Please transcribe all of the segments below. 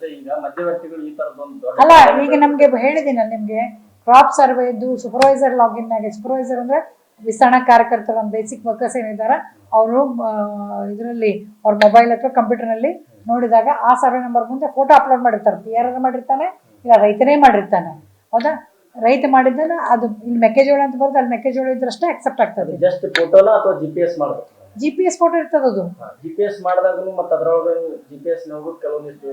ಈಗ ಮಧ್ಯವರ್ತಿಗಳು ಈ ತರದೊಂದು ಅಲ್ಲ, ಈಗ ನಮ್ಗೆ ಹೇಳಿದ್ದೀನಲ್ಲ ನಿಮ್ಗೆ ಕ್ರಾಪ್ ಸರ್ವೆ ಇದ್ದು ಸೂಪರ್ವೈಸರ್ ಲಾಗಿನ್ ಆಗಿ, ಸೂಪರ್ವೈಸರ್ ಅಂದ್ರೆ ವಿಸ್ತರಣಾ ಕಾರ್ಯಕರ್ತರು ಬೇಸಿಕ್ ವರ್ಕರ್ಸ್ ಏನಿದಾರ ಅವರು ಇದರಲ್ಲಿ ಅವ್ರ ಮೊಬೈಲ್ ಅಥವಾ ಕಂಪ್ಯೂಟರ್ನಲ್ಲಿ ನೋಡಿದಾಗ ಆ ಸರ್ವೆ ನಂಬರ್ ಮುಂದೆ ಫೋಟೋ ಅಪ್ಲೋಡ್ ಮಾಡಿರ್ತಾರೆ. ಯಾರು ಮಾಡಿರ್ತಾನೆ, ಇಲ್ಲ ರೈತನೇ ಮಾಡಿರ್ತಾನೆ. ಹೌದಾ, ರೈತ ಮಾಡಿದ್ದನ್ನ ಅದು ಇಲ್ಲಿ ಮೆಕ್ಕೆಜೋಳ ಅಂತ ಬರುತ್ತೆ, ಅಲ್ಲಿ ಮೆಕ್ಕೆಜೋಳ ಇದ್ರಷ್ಟೇ ಅಕ್ಸೆಪ್ಟ್ ಆಗ್ತದೆ. ಜಸ್ಟ್ ಫೋಟೋನ ಅಥವಾ GPS ಮಾಡಬೇಕು? GPS ಫೋಟೋ ಇರ್ತದೆ. ಅದು GPS ಮಾಡಿದಾಗೂ ಮತ್ತೆ ಅದ್ರೊಳಗೆ GPS ಹೋಗೋದು ಕೆಲವೊಂದಿಷ್ಟು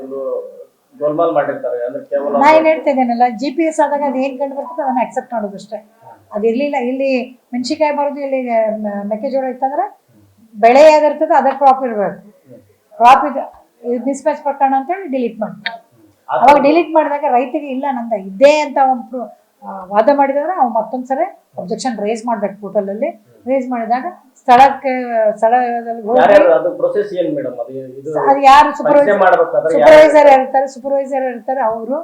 ಗೋಲ್ಮಾಲ್ ಮಾಡಿರ್ತಾರೆ. ಅಂದ್ರೆ ಕೇವಲ ನಾ ಏನ್ ಹೇಳ್ತಾ ಇದ್ದೇನಲ್ಲ, GPS ಆದಾಗ ಅದು ಏನ್ ಕಂಡು ಬರ್ತದೆ ಅದನ್ನ ಅಕ್ಸೆಪ್ಟ್ ಮಾಡೋದು ಅಷ್ಟೇ. ಅದು ಇರ್ಲಿಲ್ಲ, ಇಲ್ಲಿ ಮೆಣಸಿನಕಾಯಿ ಬರೋದು, ಇಲ್ಲಿ ಮೆಕ್ಕೆಜೋಳ ಇತ್ತಂದ್ರೆ ಬೆಳೆ ಯಾವ್ದಿರ್ತದೆ ಅದ ಕ್ರಾಪ್ ಇರ್ಬೇಕು. ಕ್ರಾಪ್ ಇದು ಮಿಸ್ಮ್ಯಾಚ್ ಪ್ರಕರಣ ಅಂತೇಳಿ ಡಿಲೀಟ್ ಮಾಡ್ತಾರೆ. ಅವಾಗ ಡಿಲೀಟ್ ಮಾಡಿದಾಗ ರೈತರಿಗೆ ಇಲ್ಲ ನಂದ ಇದೇ ಅಂತ ಒಬ್ರು ವಾದ ಮಾಡಿದ್ರೆ ಅವ್ ಮತ್ತೊಂದ್ಸರಿ ಅಬ್ಜೆಕ್ಷನ್ ರೇಸ್ ಮಾಡ್ಬೇಕು ಪೋರ್ಟಲ್ ಅಲ್ಲಿ. ರೇಸ್ ಮಾಡಿದಾಗ ಸ್ಥಳದಲ್ಲಿ ಅದು ಯಾರು ಸೂಪರ್ವೈಸರ್ ಇರ್ತಾರೆ ಅವರು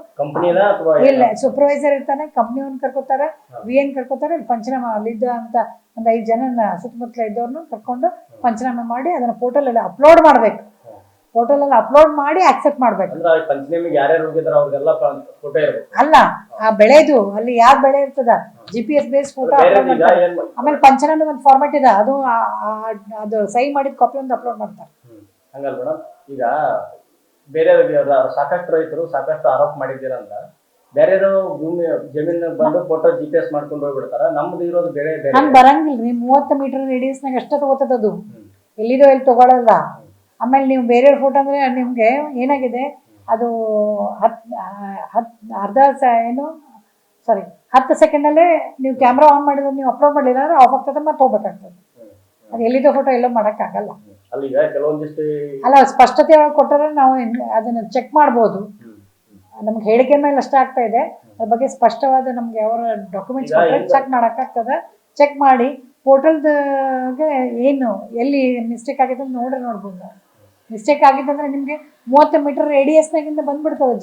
ಇಲ್ಲ, ಸೂಪರ್ವೈಸರ್ ಇರ್ತಾನೆ, ಕಂಪ್ನಿಯವ್ನ ಕರ್ಕೋತಾರೆ, VN ಕರ್ಕೋತಾರೆ, ಇಲ್ಲಿ ಪಂಚನಾಮ ಅಲ್ಲಿದ್ದ ಅಂತ ಒಂದು 5 ಜನ ಸುತ್ತಮುತ್ತಲ ಇದ್ದವ್ರನ್ನ ಕರ್ಕೊಂಡು ಪಂಚನಾಮ ಮಾಡಿ ಅದನ್ನ ಪೋರ್ಟಲ್ ಅಲ್ಲಿ ಅಪ್ಲೋಡ್ ಮಾಡ್ಬೇಕು. ಪೋರ್ಟಲ್ ಅಲ್ಲಿ ಅಪ್ಲೋಡ್ ಮಾಡಿ ಆಕ್ಸೆಪ್ಟ್ ಮಾಡ್ಬೇಕು. ಅಲ್ಲ, ಆ ಬೆಳೆದು ಅಲ್ಲಿ ಯಾವ ಬೆಳೆ ಇರ್ತದ GPS ಬೇಸ್ ಫೋಟೋ ಅಪ್ಲೋಡ್ ಮಾಡ್ತಾರೆ. ಆಮೇಲೆ ಪಂಚನಾಮ ಒಂದು ಫಾರ್ಮೆಟ್ ಇದೆ, ಅದು ಸೈನ್ ಮಾಡಿದ ಕಾಪಿ ಒಂದು ಅಪ್ಲೋಡ್ ಮಾಡ್ತಾರೆ. ಹಂಗಲ್ಲ ಮೇಡಮ್, ಈಗ ಬೇರೆ ಸಾಕಷ್ಟು ರೈತರು ಸಾಕಷ್ಟು ಆರೋಪ ಮಾಡಿದ್ದೀರಂತ ಬೇರೆಯವರು ಭೂಮಿ ಜಮೀನ್ ಬಂದು ಫೋಟೋ GPS ಮಾಡ್ಕೊಂಡು ಹೋಗ್ಬಿಡ್ತಾರ. ನಮ್ದು ಇರೋದು ಬೇರೆ ಬೇರೆ. ಹಂಗ ಬರಂಗಿಲ್ರಿ. 30 ಮೀಟರ್ ರೇಡಿಯಸ್ನಾಗ ಎಷ್ಟ ತಗೋತದ ಅದು, ಎಲ್ಲಿದೋ ಎಲ್ಲಿ ತಗೊಳಲ್ಲ. ಆಮೇಲೆ ನೀವು ಬೇರೆಯವ್ರ ಫೋಟೋ ಅಂದ್ರೆ ನಿಮ್ಗೆ ಏನಾಗಿದೆ, ಅದು 10 ಸೆಕೆಂಡಲ್ಲೇ ನೀವು ಕ್ಯಾಮ್ರಾ ಆನ್ ಮಾಡಿದ್ರೆ ನೀವು ಅಪ್ಲೋಡ್ ಮಾಡಲಿಲ್ಲ ಅಂದ್ರೆ ಆಫ್ ಆಗ್ತದೆ, ಮತ್ತೆ ಹೋಗ್ಬೇಕಾಗ್ತದೆ. ಅದು ಎಲ್ಲಿದೋ ಫೋಟೋ ಎಲ್ಲೋ ಮಾಡೋಕ್ಕಾಗಲ್ಲ. ಅಲ್ಲ, ಸ್ಪಷ್ಟತೆ ಕೊಟ್ಟರೆ ನಾವು ಅದನ್ನ ಚೆಕ್ ಮಾಡ್ಬೋದು. ನಮ್ಗೆ ಹೇಳಿಕೆ ಮೇಲೆ ಅಷ್ಟೇ ಆಗ್ತಾ ಇದೆ, ಅದ್ರ ಬಗ್ಗೆ ಸ್ಪಷ್ಟವಾದ ನಮ್ಗೆ ಅವರ ಡಾಕ್ಯುಮೆಂಟ್ಸ್ ಕೊಟ್ಟರೆ ಚೆಕ್ ಮಾಡೋಕ್ಕಾಗ್ತದೆ. ಚೆಕ್ ಮಾಡಿ ಪೋರ್ಟಲ್ಗೆ ಏನು ಎಲ್ಲಿ ಮಿಸ್ಟೇಕ್ ಆಗಿದೆ ಅಂತ ನೋಡ್ಬೋದು. ಮಿಸ್ಟೇಕ್ ಆಗಿದ್ದಂದ್ರೆ ನಿಮಗೆ 30 ಮೀಟರ್ ರೇಡಿಯಸ್ನಾಗಿಂದ ಬಂದ್ಬಿಡ್ತದೆ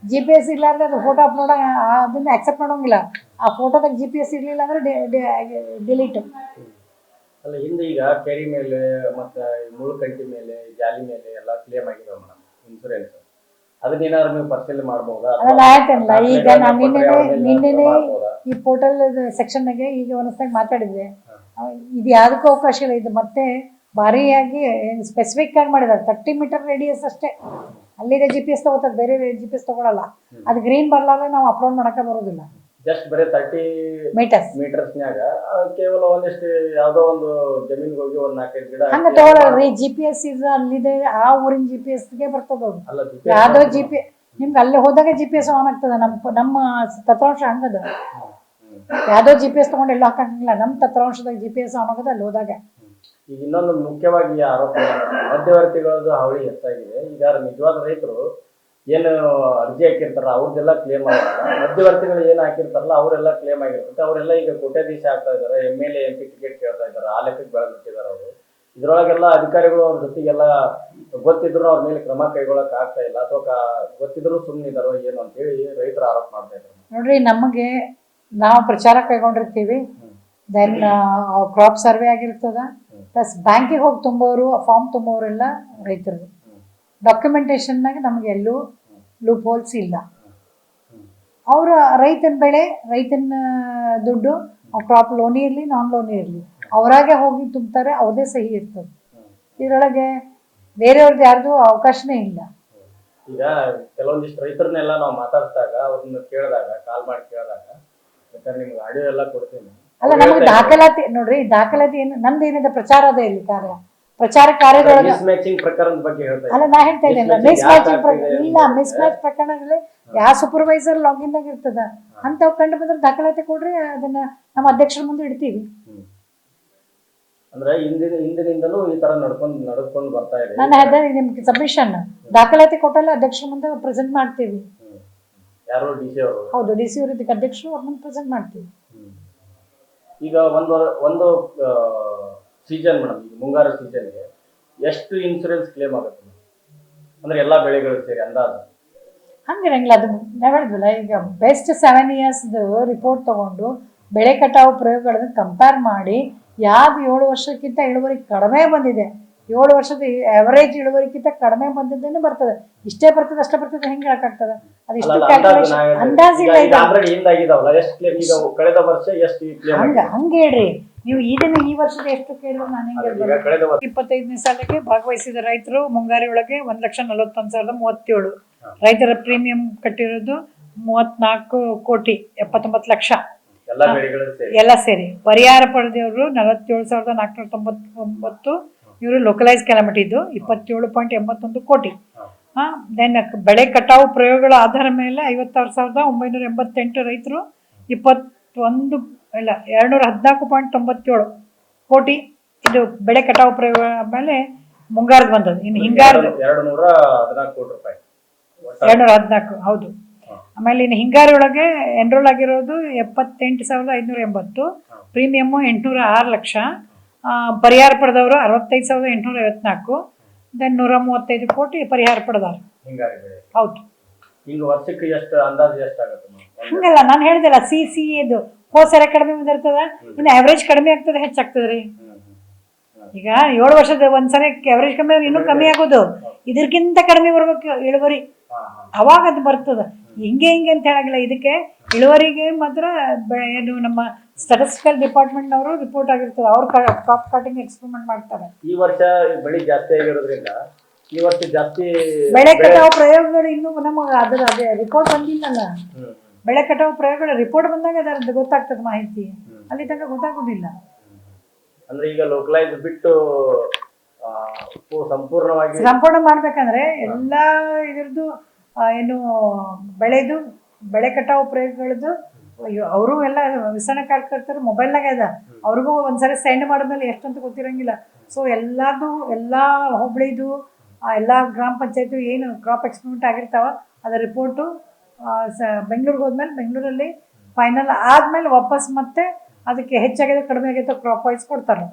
GPS ಇಲ್ಲಾಂದ್ರೆ ಅದು ಫೋಟೋ ಅಪ್ಲೋಡ್ ಅದನ್ನ ಅಕ್ಸೆಪ್ಟ್ ಮಾಡೋಂಗಿಲ್ಲ. ಆ ಫೋಟೋದಾಗ GPS ಇರ್ಲಿಲ್ಲ ಅಂದ್ರೆ ಡಿಲೀಟ್. ಅಲ್ಲ, ಹಿಂದೆ ಈಗ ಕೆರಿ ಮೇಲೆ ಮತ್ತೆ ಮುಳ್ಳುಕಂಟಿ ಮೇಲೆ ಜಾಲಿ ಮೇಲೆ ಎಲ್ಲ ಕ್ಲೇಮ್ ಆಗಿದಾವ ಮೇಡಮ್ ಇನ್ಸೂರೆನ್ಸ್. ಅದನ್ನೇನಾದ್ರು ನೀವು ಪರಿಶೀಲನೆ ಮಾಡಬಹುದಾ? ಅದನ್ನ ಆಯ್ತಲ್ಲ, ಈಗ ನಾನು ನಿನ್ನೆ ಈ ಪೋರ್ಟಲ್ ಸೆಕ್ಷನ್ಗೆ ಈಗ ಒಂದ್ಸಲ ಮಾತಾಡಿದ್ದೆ. ಇದು ಯಾವುದಕ್ಕೂ ಅವಕಾಶ ಇಲ್ಲ. ಇದು ಮತ್ತೆ ಭಾರಿಯಾಗಿ ಸ್ಪೆಸಿಫಿಕ್ ಆಗಿ ಮಾಡಿದ್ದಾರೆ. 30 ಮೀಟರ್ ರೇಡಿಯಸ್ ಅಷ್ಟೇ ಅಲ್ಲಿಗೆ GPS ತಗೋತದೆ, ಬೇರೆ GPS ತಗೊಳಲ್ಲ. ಅದು ಗ್ರೀನ್ ಬರ್ಲಾದ್ರೆ ನಾವು ಅಪ್ಲೋಡ್ ಮಾಡಕ್ಕೆ ಬರೋದಿಲ್ಲ. ಜಸ್ಟ್ ಬರೀ 30 ಮೀಟರ್ಸ್ನ್ಯಾಗ ಕೇವಲ ಒಂದಿಷ್ಟು ಯಾವುದೋ ಒಂದು ಜಮೀನ್ಗೆ ಹೋಗಿ ಒಂದು 4-5 ಗಿಡ ಹಂಗ ತಗೊಳಲ್ರಿ. GPS ಇದು ಅಲ್ಲಿದೆ, ಆ ಊರಿನ GPS ಬರ್ತದ. ಯಾವ್ದೋ ನಿಮ್ಗೆ ಅಲ್ಲಿ ಹೋದಾಗ GPS ಆನ್ ಆಗ್ತದ. ನಮ್ಮ ತತ್ವಾಂಶ ಹಂಗದ. ಯಾವ್ದೋ GPS ತಗೊಂಡು ಎಲ್ಲೋ ಹಾಕಂಗಿಲ್ಲ. ನಮ್ಮ ತತ್ವಾಂಶದಾಗ GPS ಆನ್ ಆಗೋದು ಅಲ್ಲಿ ಹೋದಾಗ. ಈಗ ಇನ್ನೊಂದು ಮುಖ್ಯವಾಗಿ ಆರೋಪ, ಮಧ್ಯವರ್ತಿಗಳದ್ದು ಹಾವಳಿ ಹೆಚ್ಚಾಗಿದೆ. ಈಗ ನಿಜವಾದ ರೈತರು ಏನು ಅರ್ಜಿ ಹಾಕಿರ್ತಾರ ಅವ್ರದ್ದೆಲ್ಲ ಕ್ಲೇಮ್ ಆಗಲ್ಲ. ಮಧ್ಯವರ್ತಿಗಳು ಏನು ಹಾಕಿರ್ತಾರಲ್ಲ ಅವರೆಲ್ಲ ಕ್ಲೇಮ್ ಆಗಿರ್ತದೆ. ಅವರೆಲ್ಲ ಈಗ ಕೋಟ್ಯಾಧೀಶ ಆಗ್ತಾ ಇದಾರೆ, MLA MP ಟಿಕೆಟ್ ಕೇಳ್ತಾ ಇದಾರೆ. ಆ ಲೆಕ್ಕಕ್ಕೆ ಬೆಳೆದಿಟ್ಟಿದ್ದಾರೆ ಅವರು. ಇದ್ರೊಳಗೆಲ್ಲ ಅಧಿಕಾರಿಗಳು ಅವ್ರ ಜೊತೆಗೆಲ್ಲ ಗೊತ್ತಿದ್ರು ಅವ್ರ ಮೇಲೆ ಕ್ರಮ ಕೈಗೊಳ್ಳಕ್ ಆಗ್ತಾ ಇಲ್ಲ, ಅಥವಾ ಗೊತ್ತಿದ್ರು ಸುಮ್ಮನಿದಾರೋ ಏನು ಅಂತೇಳಿ ರೈತರು ಆರೋಪ ಮಾಡ್ತಾ ಇದ್ದಾರೆ. ನೋಡ್ರಿ, ನಮಗೆ ನಾವು ಪ್ರಚಾರ ಕೈಗೊಂಡಿರ್ತೀವಿ. ದೆನ್ ಕ್ರಾಪ್ ಸರ್ವೆ ಆಗಿರ್ತದ, ಪ್ಲಸ್ ಬ್ಯಾಂಕಿಗೆ ಹೋಗಿ ತುಂಬೋರು, ಫಾರ್ಮ್ ತುಂಬೋರೆಲ್ಲ ರೈತರು. ಡಾಕ್ಯುಮೆಂಟೇಶನ್ನಾಗ ನಮ್ಗೆ ಎಲ್ಲೂ ಲೂಪ್ ಹೋಲ್ಸ್ ಇಲ್ಲ. ಅವರ ರೈತನ ಬೆಳೆ, ರೈತನ ದುಡ್ಡು, ಕ್ರಾಪ್ ಲೋನ್ ಇರಲಿ ನಾನ್ ಲೋನ್ ಇರಲಿ ಅವರಾಗೆ ಹೋಗಿ ತುಂಬ್ತಾರೆ, ಅವ್ರದೇ ಸಹಿ ಇರ್ತದೆ. ಇದರೊಳಗೆ ಬೇರೆಯವ್ರದ್ದು ಯಾರ್ದು ಅವಕಾಶನೇ ಇಲ್ಲ. ಈಗ ಕೆಲವೊಂದಿಷ್ಟು ರೈತರನ್ನೆಲ್ಲ ನಾವು ಮಾತಾಡಿದಾಗ, ಅವ್ರನ್ನ ಕೇಳಿದಾಗ, ಕಾಲ್ ಮಾಡಿ ಕೇಳಿದಾಗ, ಬೇಕಾದ್ರೆ ನಿಮ್ಗೆ ಆಡಿಯೋ ಎಲ್ಲ ಕೊಡ್ತೀನಿ. ಅಲ್ಲ, ನಮ್ಗೆ ದಾಖಲಾತಿ ನೋಡ್ರಿ, ದಾಖಲಾತಿ ಏನು ನಂದೇನಿದೆ, ಪ್ರಚಾರ ಅದೇ ಇಲ್ಲಿ ಪ್ರಚಾರ ಕಾರ್ಯದೊಳಗೆ ಪ್ರಕರಣದ ಬಗ್ಗೆ ಹೇಳ್ತಾ ಅಲ್ಲ, ನಾ ಹೇಳ್ತಾ ಇದ್ದೇನೆ ಮಿಸ್ ಮ್ಯಾಚ್ ಪ್ರಕರಣಗಳಲ್ಲಿ ಯಾವ ಸೂಪರ್ವೈಸರ್ ಲಾಗಿನ್ ಆಗಿ ಇರ್ತದ ಅಂತವ್ ಕಂಡು ಬಂದ್ರೆ ದಾಖಲಾತಿ ಕೊಡ್ರಿ, ಅದನ್ನ ನಮ್ಮ ಅಧ್ಯಕ್ಷರ ಮುಂದೆ ಇಡ್ತೀವಿ. ಅಂದ್ರೆ ಹಿಂದಿನಿಂದಲೂ ಈ ತರ ನಡ್ಕೊಂಡು ಬರ್ತಾ ಇದೆ. ನಾನು ಹೇಳಿದೆ ನಿಮ್ಗೆ ಸಬ್ಮಿಷನ್ ದಾಖಲಾತಿ ಕೊಟ್ಟಲ್ಲ ಅಧ್ಯಕ್ಷರ ಮುಂದೆ ಪ್ರೆಸೆಂಟ್ ಮಾಡ್ತೀವಿ. ಯಾರು DC ಅವರು? ಹೌದು, DC ಅವರು ಇದಕ್ಕೆ ಅಧ್ಯಕ್ಷರು, ಅವ್ರ ಮುಂದೆ ಪ್ರೆಸೆಂಟ್ ಮಾಡ್ತೀವಿ. ಈಗ ಒಂದು ಸೀಸನ್ ಮೇಡಮ್, ಈಗ ಮುಂಗಾರು ಸೀಸನ್ಗೆ ಎಷ್ಟು ಇನ್ಸೂರೆನ್ಸ್ ಕ್ಲೇಮ್ ಆಗುತ್ತೆ ಅಂದ್ರೆ ಎಲ್ಲಾ ಬೆಳೆಗಳು ಸೇರಿ ಅಂದಾಜು? ಹಂಗಿರಂಗಿಲ್ಲ. ಅದು ನಾವು ಹೇಳಿದ್ವಲ್ಲ, ಈಗ ಬೆಸ್ಟ್ 7 years ರಿಪೋರ್ಟ್ ತಗೊಂಡು ಬೆಳೆ ಕಟಾವು ಪ್ರಯೋಗಗಳನ್ನು ಕಂಪೇರ್ ಮಾಡಿ ಯಾವ್ದು 7 ವರ್ಷಕ್ಕಿಂತ ಇಳುವರಿ ಕಡಿಮೆ ಬಂದಿದೆ 7 ವರ್ಷದ ಎವರೇಜ್ ಇಳುವರಿಗಿಂತ ಕಡಿಮೆ ಬಂದಿದ್ದೇನೆ ಬರ್ತದೆ. ಇಷ್ಟೇ ಬರ್ತದೆ ಅಷ್ಟೇ ಬರ್ತದೆ ಹೆಂಗೆ ಹೇಳಕ್ಕಾಗ್ತದೆ? ಅದಿಷ್ಟು ಕ್ಯಾಲ್ಕುಲೇಷನ್ ಅಂದಾಜಿಲ್ಲ ಇದೆ. ಆಲ್ರೆಡಿ ಹಿಂದಾಗಿದಾವಲ್ಲ, ಎಷ್ಟು ಕ್ಲೇಮ್ ಈಗ ಕಳೆದ ವರ್ಷ ಎಷ್ಟು ಕ್ಲೇಮ್ ಹಂಗೆ ಹೇಳ್ರಿ ನೀವು. ಇದನ್ನು ಈ ವರ್ಷದ ಎಷ್ಟು ಕೇಳಿದ್ರೆ ನಾನು ಹೆಂಗೆ ಈಗ ಕಳೆದ ವರ್ಷ 25ನೇ ಸಾಲಿಗೆ ಭಾಗವಹಿಸಿದ ರೈತರು ಮುಂಗಾರಿ ಒಳಗೆ 1,41,037 ರೈತರ ಪ್ರೀಮಿಯಂ ಕಟ್ಟಿರೋದು 34,79,00,000 ಎಲ್ಲಾ ಬೆಳೆಗಳು ಸೇರಿ ಎಲ್ಲ ಸೇರಿ. ಪರಿಹಾರ ಪಡೆದವರು 47,499. ಇವರು ಲೋಕಲೈಸ್ ಕೆಲಾಮಿಟಿ ಇದು 27.81 ಕೋಟಿ. ದೆನ್ ಬೆಳೆ ಕಟಾವು ಪ್ರಯೋಗಗಳ ಆಧಾರ ಮೇಲೆ 56,988 ರೈತರು 214.97 ಕೋಟಿ ಇದು ಬೆಳೆ ಕಟಾವು ಪ್ರಯೋಗ ಮೇಲೆ ಮುಂಗಾರದ ಬಂದದ್ದು. ಇನ್ನು ಹಿಂಗಾರದ 214 ಕೋಟಿ ರೂಪಾಯಿ 214 ಹೌದು. ಆಮೇಲೆ ಇನ್ನು ಹಿಂಗಾರಿ ಒಳಗೆ ಎನ್ರೋಲ್ ಆಗಿರೋದು 78,580, ಪ್ರೀಮಿಯಮ್ಮು 806 ಲಕ್ಷ, ಪರಿಹಾರ ಪಡೆದವರು 65,854, ದೆನ್ 135 ಕೋಟಿ ಪರಿಹಾರ ಪಡೆದವ್ರು. ಹಿಂಗಾರಿ ಬೆಳೆ ಹೌದು. ಈಗ ವರ್ಷಕ್ಕೆ ಎಷ್ಟು ಅಂದಾಜು ಎಷ್ಟಾಗುತ್ತೆ? ಹಂಗಲ್ಲ, ನಾನು ಹೇಳಿದೆಲ್ಲ ಸಿ ಇದು ಹೋಸರ ಕಡಿಮೆ ಬಂದಿರ್ತದ, ಇನ್ನು ಆವ್ರೇಜ್ ಕಡಿಮೆ ಆಗ್ತದೆ ಹೆಚ್ಚಾಗ್ತದೆ ರೀ. ಈಗ 7 ವರ್ಷದ ಒಂದ್ಸರಿ ಆವ್ರೇಜ್ ಕಮ್ಮಿ ಇನ್ನೂ ಕಮ್ಮಿ ಆಗೋದು, ಇದಕ್ಕಿಂತ ಕಡಿಮೆ ಬರ್ಬೇಕು ಇಳುವರಿ, ಅವಾಗ ಅದು ಬರ್ತದ. ಹಿಂಗೆ ಅಂತ ಹೇಳಾಗಿಲ್ಲ. ಇದಕ್ಕೆ ಇಳುವರಿಗೆ ಮಾತ್ರ ಏನು ನಮ್ಮ ಸ್ಟಾಟಿಸ್ಟಿಕಲ್ ಡಿಪಾರ್ಟ್ಮೆಂಟ್ನವರು ರಿಪೋರ್ಟ್ ಆಗಿರ್ತದೆ, ಅವ್ರು ಕ್ರಾಪ್ ಕಟಿಂಗ್ ಎಕ್ಸ್ಪೆರಿಮೆಂಟ್ ಮಾಡ್ತಾರೆ. ಈ ವರ್ಷ ಬೆಳೆ ಜಾಸ್ತಿ ಆಗಿರೋದ್ರಿಂದ ಈ ವರ್ಷ ಜಾಸ್ತಿ ಬೆಳೆ ಕಟಾವು ಪ್ರಯೋಗಗಳು ಇನ್ನೂ ನಮಗೆ ಅದೇ ರಿಪೋರ್ಟ್ ಬಂದಿಲ್ಲಲ್ಲ. ಬೆಳೆ ಕಟಾವು ಪ್ರಯೋಗಗಳ ರಿಪೋರ್ಟ್ ಬಂದಾಗ ಅದರದ್ದು ಗೊತ್ತಾಗ್ತದೆ ಮಾಹಿತಿ, ಅಲ್ಲಿ ತನಕ ಗೊತ್ತಾಗೋದಿಲ್ಲ. ಅಂದ್ರೆ ಈಗ ಲೋಕಲೈಸ್ ಬಿಟ್ಟು ಸಂಪೂರ್ಣ ಮಾಡ್ಬೇಕಂದ್ರೆ ಎಲ್ಲ ಇದ್ರದ್ದು ಏನು ಬೆಳೆ ಕಟಾವು ಪ್ರಯೋಗಗಳದ್ದು ಅವರು ಎಲ್ಲ ವಿಸ್ತರಣೆ ಕಾರ್ಯಕರ್ತರು ಮೊಬೈಲ್ನಾಗ ಅದ, ಅವ್ರಿಗೂ ಒಂದ್ಸರಿ ಸೆಂಡ್ ಮಾಡಿದ್ಮೇಲೆ ಎಷ್ಟಂತ ಗೊತ್ತಿರಂಗಿಲ್ಲ. ಸೊ ಎಲ್ಲಾರ್ದು ಎಲ್ಲ ಹೋಬಳಿದು ಎಲ್ಲ ಗ್ರಾಮ ಪಂಚಾಯತ್ ಏನು ಕ್ರಾಪ್ ಎಕ್ಸ್ಪೆರಿಮೆಂಟ್ ಆಗಿರ್ತಾವ ಅದರ ರಿಪೋರ್ಟು ಬೆಂಗಳೂರಿಗೆ ಹೋದ್ಮೇಲೆ ಬೆಂಗಳೂರಲ್ಲಿ ಫೈನಲ್ ಆದ್ಮೇಲೆ ವಾಪಸ್ ಮತ್ತೆ ಅದಕ್ಕೆ ಹೆಚ್ಚಾಗಿದೆ ಕಡಿಮೆ ಆಗೈತೆ ಕ್ರಾಪ್ ವೈಸ್ ಕೊಡ್ತಾರೆ.